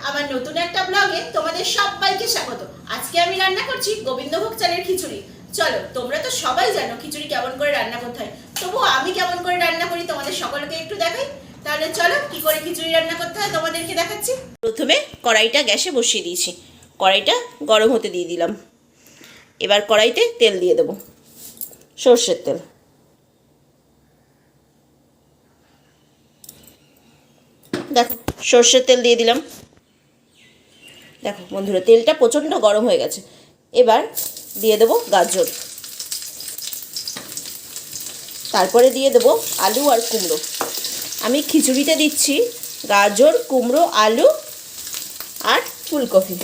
আমার নতুন একটা ব্লগে তোমাদের সবাইকে স্বাগত। আজকে আমি রান্না করছি গোবিন্দভোগ চালের খিচুড়ি। চলো, তোমরা তো সবাই জানো খিচুড়ি কেমন করে রান্না করতে হয়, তবুও আমি কেমন করে রান্না করি তোমাদের সকলকে একটু দেখাই। তাহলে চলো কি করে খিচুড়ি রান্না করতে হয় তোমাদেরকে দেখাচ্ছি। প্রথমে কড়াইটা গ্যাসে বসিয়ে দিয়েছি, কড়াইটা গরম হতে দিয়ে দিলাম। এবার কড়াইতে তেল দিয়ে দেবো, সর্ষের তেল। দেখো সর্ষের তেল দিয়ে দিলাম। দেখো বন্ধুরা, তেলটা প্রচণ্ড গরম হয়ে গেছে। এবার দিয়ে দেবো গাজর, তারপরে দিয়ে দেবো আলু আর কুমড়ো। আমি খিচুড়িতে দিচ্ছি গাজর, কুমড়ো, আলু আর ফুলকপি,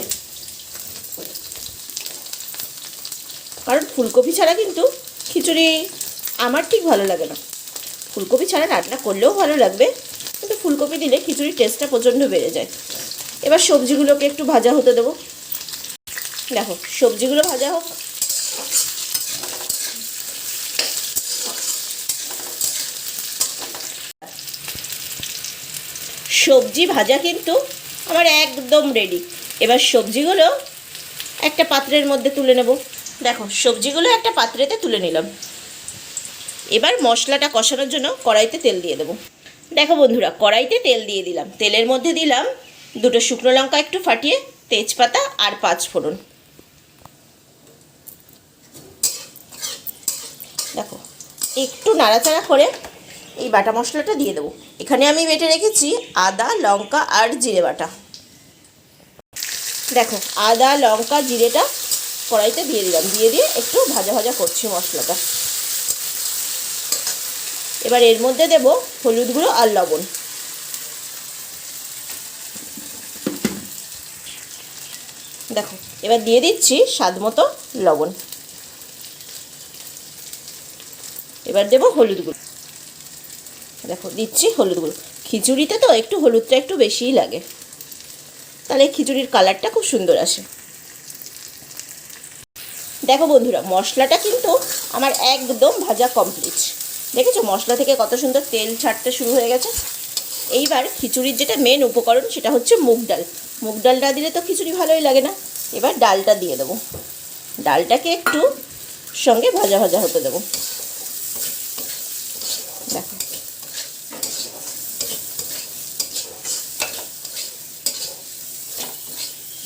কারণ ফুলকপি ছাড়া কিন্তু খিচুড়ি আমার ঠিক ভালো লাগে না। ফুলকপি ছাড়া রান্না করলেও ভালো লাগবে, কিন্তু ফুলকপি দিলে খিচুড়ির টেস্টটা প্রচণ্ড বেড়ে যায়। এবার সবজিগুলোকে একটু ভাজা হতে দেবো। দেখো সবজিগুলো ভাজা হোক। সবজি ভাজা কিন্তু আমার একদম রেডি। এবার সবজিগুলো একটা পাত্রের মধ্যে তুলে নেব। দেখো সবজিগুলো একটা পাত্রেতে তুলে নিলাম। এবার মশলাটা কষানোর জন্য কড়াইতে তেল দিয়ে দেবো। দেখো বন্ধুরা, কড়াইতে তেল দিয়ে দিলাম। তেলের মধ্যে দিলাম দুটো শুকনো লঙ্কা একটু ফাটিয়ে, তেজপাতা আর 5 ফোড়ন। দেখো একটু নাড়াচাড়া করে এই বাটা মশলাটা দিয়ে দেবো। এখানে আমি বেটে রেখেছি আদা, লঙ্কা আর জিরে বাটা। দেখো আদা, লঙ্কা, জিরেটা কড়াইতে দিয়ে দিলাম। দিয়ে দিয়ে একটু ভাজা ভাজা করছি মশলাটা। এবার এর মধ্যে দেব হলুদ গুঁড়ো আর লবণ। দেখো এবার দিয়ে দিচ্ছি স্বাদ মতো লবণ। এবার দেব হলুদ গুঁড়ো। দেখো দিচ্ছি হলুদ গুঁড়ো। খিচুড়িতে তো একটু হলুদটা একটু বেশিই লাগে, তাহলে খিচুড়ির কালারটা খুব সুন্দর আসে। দেখো বন্ধুরা, মশলাটা কিন্তু আমার একদম ভাজা কমপ্লিট। দেখেছো মশলা থেকে কত সুন্দর তেল ছাড়তে শুরু হয়ে গেছে। এইবার খিচুড়ির যেটা মেন উপকরণ সেটা হচ্ছে মুগ ডাল। মুগ ডাল না দিলে তো খিচুড়ি ভালোই লাগে না। এবার ডালটা দিয়ে দেবো। ডালটাকে একটু সঙ্গে ভাজা ভাজা হতে দেবো। দেখো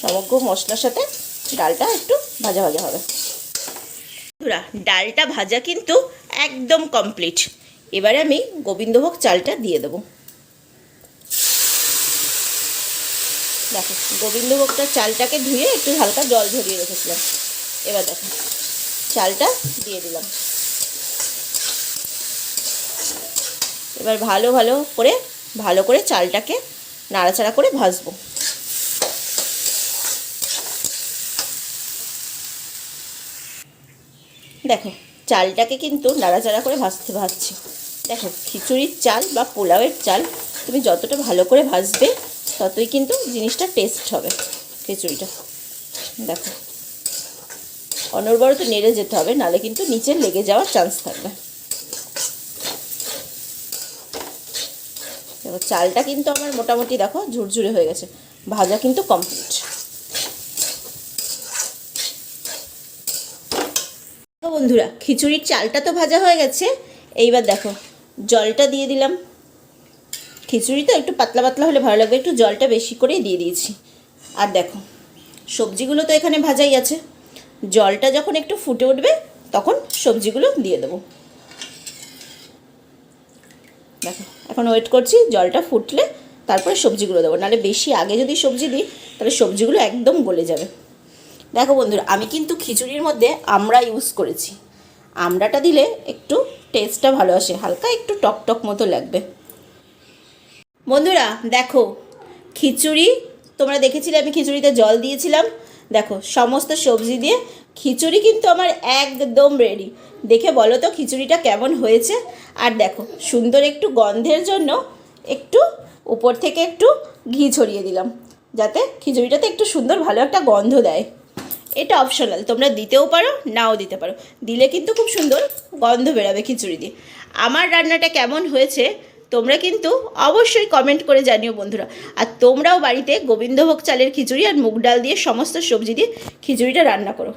সমগ্র মশলার সাথে ডালটা একটু ভাজা ভাজা হবে। বন্ধুরা, ডালটা ভাজা কিন্তু একদম কমপ্লিট। এবারে আমি গোবিন্দভোগ চালটা দিয়ে দেবো। দেখো গোবিন্দভোগটা চালটাকে ধুয়ে একটু হালকা জল ঝরিয়ে রেখেছিলাম। এবার দেখো চালটা দিয়ে দিলাম। এবার ভালো করে চালটাকে নাড়াচাড়া করে ভাজবো। দেখো চালটাকে কিন্তু নাড়াচাড়া করে ভাজছি। দেখো খিচুড়ির চাল বা পোলাওয়ের চাল তুমি যতটা ভালো করে ভাজবে ততই কিন্তু জিনিসটা টেস্ট হবে খিচুড়িটা। দেখো অনবরত নেড়ে যেতে হবে, নাহলে কিন্তু নিচে লেগে যাওয়ার চান্স থাকবে। দেখো চালটা কিন্তু আমার মোটামুটি দেখো ঝুরঝুরে হয়ে গেছে, ভাজা কিন্তু কমপ্লিট। বন্ধুরা, খিচুড়ির চালটা তো ভাজা হয়ে গেছে। এইবার দেখো জলটা দিয়ে দিলাম। খিচুড়ি তো একটু পাতলা পাতলা হলে ভালো লাগবে, একটু জলটা বেশি করেই দিয়ে দিয়েছি। আর দেখো সবজিগুলো তো এখানে ভাজাই আছে। জলটা যখন একটু ফুটে উঠবে তখন সবজিগুলো দিয়ে দেবো। দেখো এখন ওয়েট করছি জলটা ফুটলে তারপরে সবজিগুলো দেবো, নাহলে বেশি আগে যদি সবজি দিই তাহলে সবজিগুলো একদম গলে যাবে। দেখো বন্ধুরা, আমি কিন্তু খিচুড়ির মধ্যে আমড়া ইউজ করেছি। আমড়াটা দিলে একটু টেস্টটা ভালো আসে, হালকা একটু টকটক মতো লাগবে। বন্ধুরা দেখো খিচুড়ি তোমরা দেখেছিলে আমি খিচুড়িতে জল দিয়েছিলাম। দেখো সমস্ত সবজি দিয়ে খিচুড়ি কিন্তু আমার একদম রেডি। দেখে বলো তো খিচুড়িটা কেমন হয়েছে। আর দেখো সুন্দর একটু গন্ধের জন্য একটু উপর থেকে একটু ঘি ছড়িয়ে দিলাম, যাতে খিচুড়িটাতে একটু সুন্দর ভালো একটা গন্ধ দেয়। এটা অপশনাল, তোমরা দিতেও পারো নাও দিতে পারো, দিলে কিন্তু খুব সুন্দর গন্ধ বেরোবে খিচুড়ি দিয়ে। আমার রান্নাটা কেমন হয়েছে তোমরা কিন্তু অবশ্যই কমেন্ট করে জানিও বন্ধুরা। আর তোমরাও বাড়িতে গোবিন্দভোগ চালের খিচুড়ি আর মুগ ডাল দিয়ে সমস্ত সবজি দিয়ে খিচুড়িটা রান্না করো।